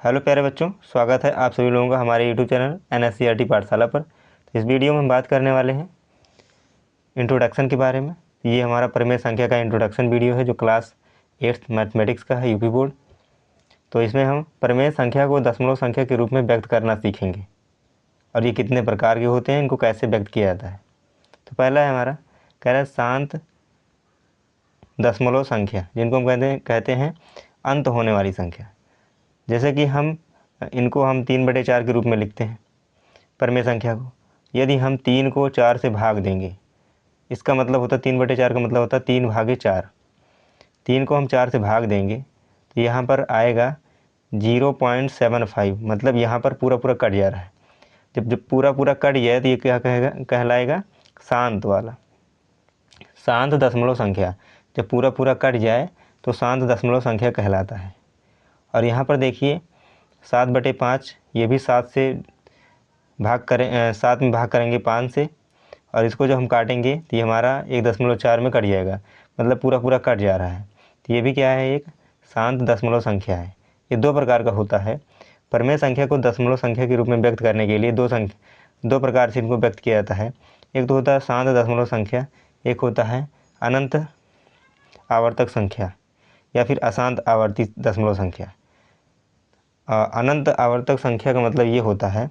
Hello प्यारे बच्चों, स्वागत है आप सभी लोगों का हमारे यूट्यूब चैनल NSCERT पाठशाला पर। तो इस वीडियो में हम बात करने वाले हैं इंट्रोडक्शन के बारे में। ये हमारा परिमेय संख्या का इंट्रोडक्शन वीडियो है जो क्लास 8th मैथमेटिक्स का है, यूपी बोर्ड। तो इसमें हम परिमेय संख्या को दशमलव संख्या के रूप में व्यक्त करना सीखेंगे और ये कितने प्रकार के होते हैं, इनको कैसे व्यक्त किया जाता है। तो पहला है हमारा, कह रहा है शांत दशमलव संख्या, जिनको हम कहते हैं अंत होने वाली संख्या। जैसे कि इनको हम 3/4 के रूप में लिखते हैं परिमेय संख्या को। यदि हम 3 को 4 से भाग देंगे, इसका मतलब होता है 3/4 का मतलब होता है 3/4। 3 को हम 4 से भाग देंगे तो यहाँ पर आएगा 0.75, मतलब यहाँ पर पूरा पूरा कट जा रहा है। जब पूरा पूरा कट जाए तो ये क्या कहलाएगा, शांत वाला, शांत दशमलव संख्या। जब पूरा पूरा कट जाए तो शांत दशमलव संख्या कहलाता है। और यहाँ पर देखिए 7/5, ये भी 7 में भाग करेंगे 5 से, और इसको जब हम काटेंगे तो ये हमारा 1.4 में कट जाएगा, मतलब पूरा पूरा कट जा रहा है। तो ये भी क्या है, एक शांत दशमलव संख्या है। ये दो प्रकार का होता है। परिमेय संख्या को दशमलव संख्या के रूप में व्यक्त करने के लिए दो प्रकार से इनको व्यक्त किया जाता है। एक तो होता है शांत दशमलव संख्या, एक होता है अनंत आवर्तक संख्या या फिर अशांत आवर्ती दशमलव संख्या। अनंत आवर्तक संख्या का मतलब ये होता है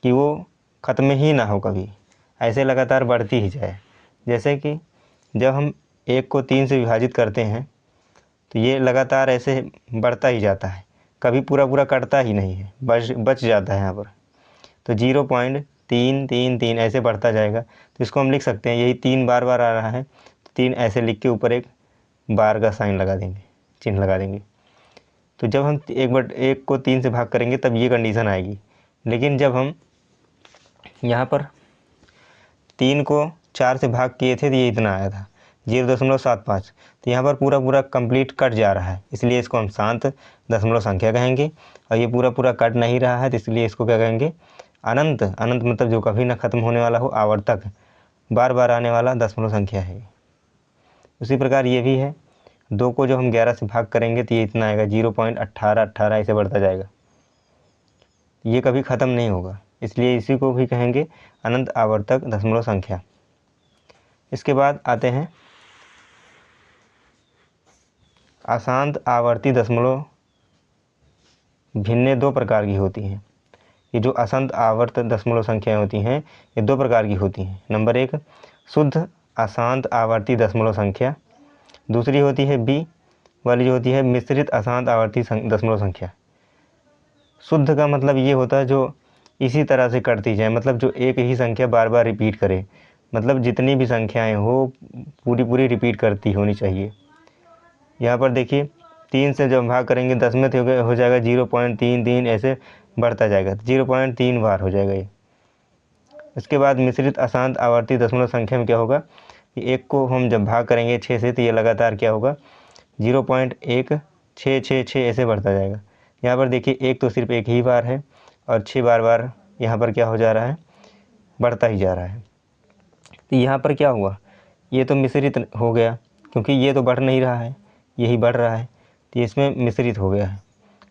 कि वो ख़त्म ही ना हो, कभी ऐसे लगातार बढ़ती ही जाए। जैसे कि जब हम 1 को 3 से विभाजित करते हैं तो ये लगातार ऐसे बढ़ता ही जाता है, कभी पूरा पूरा कटता ही नहीं है, बच जाता है यहाँ पर। तो 0.333 ऐसे बढ़ता जाएगा। तो इसको हम लिख सकते हैं, यही 3 बार बार आ रहा है तो 3 ऐसे लिख के ऊपर एक बार का साइन लगा देंगे, चिन्ह लगा देंगे। तो जब हम 1 को 3 से भाग करेंगे तब ये कंडीशन आएगी। लेकिन जब हम यहाँ पर 3 को 4 से भाग किए थे तो ये इतना आया था 0.75। तो यहाँ पर पूरा पूरा कंप्लीट कट जा रहा है, इसलिए इसको हम शांत दशमलव संख्या कहेंगे। और ये पूरा पूरा कट नहीं रहा है तो इसलिए इसको क्या कहेंगे, अनंत। अनंत मतलब जो कभी ना ख़त्म होने वाला हो, आवर्तक, बार बार आने वाला दशमलव संख्या है। उसी प्रकार ये भी है, 2 को जब हम 11 से भाग करेंगे तो ये इतना आएगा 0.1818, ऐसे बढ़ता जाएगा। ये कभी ख़त्म नहीं होगा, इसलिए इसी को भी कहेंगे अनंत आवर्तक दशमलव संख्या। इसके बाद आते हैं अशांत आवर्ती दशमलव। भिन्न 2 प्रकार की होती हैं। ये जो अशांत आवर्त दशमलव संख्याएँ होती हैं ये 2 प्रकार की होती हैं। नंबर 1 शुद्ध अशांत आवर्ती दशमलव संख्या, दूसरी होती है बी वाली जो होती है मिश्रित अशांत आवर्ती दशमलव संख्या। शुद्ध का मतलब ये होता है जो इसी तरह से करती जाए, मतलब जो एक ही संख्या बार बार रिपीट करे, मतलब जितनी भी संख्याएं हो पूरी पूरी रिपीट करती होनी चाहिए। यहाँ पर देखिए 3 से जब भाग करेंगे 10 में तो हो जाएगा 0.33, ऐसे बढ़ता जाएगा, 0.3 बार हो जाएगा ये। इसके बाद मिश्रित अशांत आवर्ती दशमलव संख्या में क्या होगा कि 1 को हम जब भाग करेंगे 6 से तो ये लगातार क्या होगा 0.1666 ऐसे बढ़ता जाएगा। यहाँ पर देखिए 1 तो सिर्फ एक ही बार है और 6 बार बार यहाँ पर क्या हो जा रहा है, बढ़ता ही जा रहा है। तो यहाँ पर क्या हुआ, ये तो मिश्रित हो गया, क्योंकि ये तो बढ़ नहीं रहा है, यही बढ़ रहा है, तो इसमें मिश्रित हो गया है।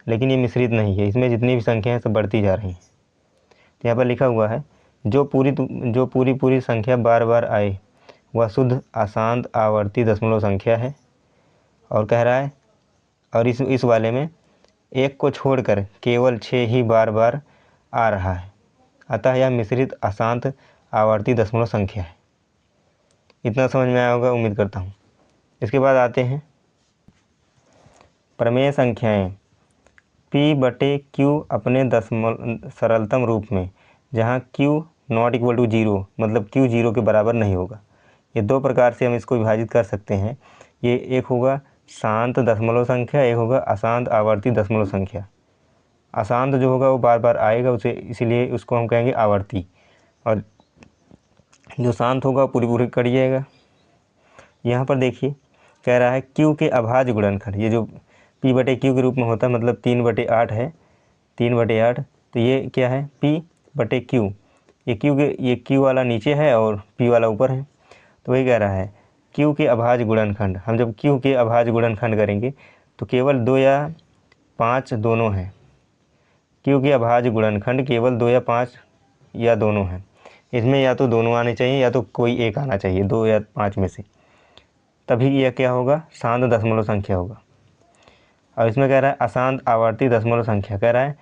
लेकिन ये मिश्रित नहीं है, इसमें जितनी भी संख्या है सब बढ़ती जा रही हैं। तो यहाँ पर लिखा हुआ है जो पूरी संख्या बार बार आए वह शुद्ध अशांत आवर्ती दशमलव संख्या है। और कह रहा है, और इस वाले में 1 को छोड़कर केवल 6 ही बार बार आ रहा है, अतः यह मिश्रित अशांत आवर्ती दशमलव संख्या है। इतना समझ में आया होगा, उम्मीद करता हूँ। इसके बाद आते हैं प्रमेय संख्याएं P/Q अपने सरलतम रूप में, जहाँ Q नॉट इक्वल टू 0, मतलब Q 0 के बराबर नहीं होगा। ये 2 प्रकार से हम इसको विभाजित कर सकते हैं। ये एक होगा शांत दशमलव संख्या, एक होगा अशांत आवर्ती दशमलव संख्या। अशांत जो होगा वो बार बार आएगा, उसे इसीलिए उसको हम कहेंगे आवर्ती, और जो शांत होगा पूरी पूरी कट जाएगा। यहाँ पर देखिए कह रहा है Q के अभाज्य गुणनखंड, ये जो P/Q के रूप में होता है, मतलब 3/8 है, 3/8। तो ये क्या है P/Q, ये Q वाला नीचे है और P वाला ऊपर है। तो वही कह रहा है Q के अभाज्य गुणनखंड। हम जब Q के अभाज्य गुणनखंड करेंगे तो केवल 2 या 5 दोनों हैं, क्योंकि अभाज्य गुणनखंड केवल 2 या 5 या दोनों हैं। इसमें या तो दोनों आने चाहिए या तो कोई एक आना चाहिए, 2 या 5 में से, तभी यह क्या होगा, शांत दशमलव संख्या होगा। और इसमें कह रहा है अशांत आवर्ती दशमलव संख्या, कह रहा है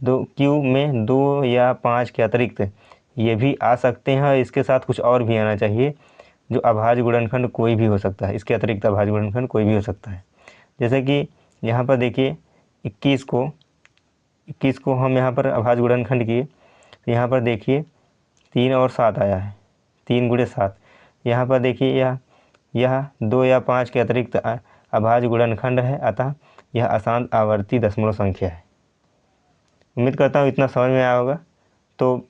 दो क्यू में 2 या 5 के अतिरिक्त ये भी आ सकते हैं और इसके साथ कुछ और भी आना चाहिए, जो अभाज्य गुणनखंड कोई भी हो सकता है, इसके अतिरिक्त अभाज्य गुणनखंड कोई भी हो सकता है। जैसे कि यहाँ पर देखिए 21 को हम यहाँ पर अभाज्य गुणनखंड किए, तो यहाँ पर देखिए 3 और 7 आया है, 3 गुणे 7। यहाँ पर देखिए यह 2 या 5 के अतिरिक्त अभाज्य गुणनखंड है, अतः यह अशांत आवर्ती दशमलव संख्या है। उम्मीद करता हूँ इतना समझ में आया होगा। तो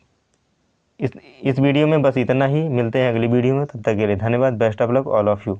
इस वीडियो में बस इतना ही, मिलते हैं अगली वीडियो में, तब तक के लिए धन्यवाद। Best of luck all of you.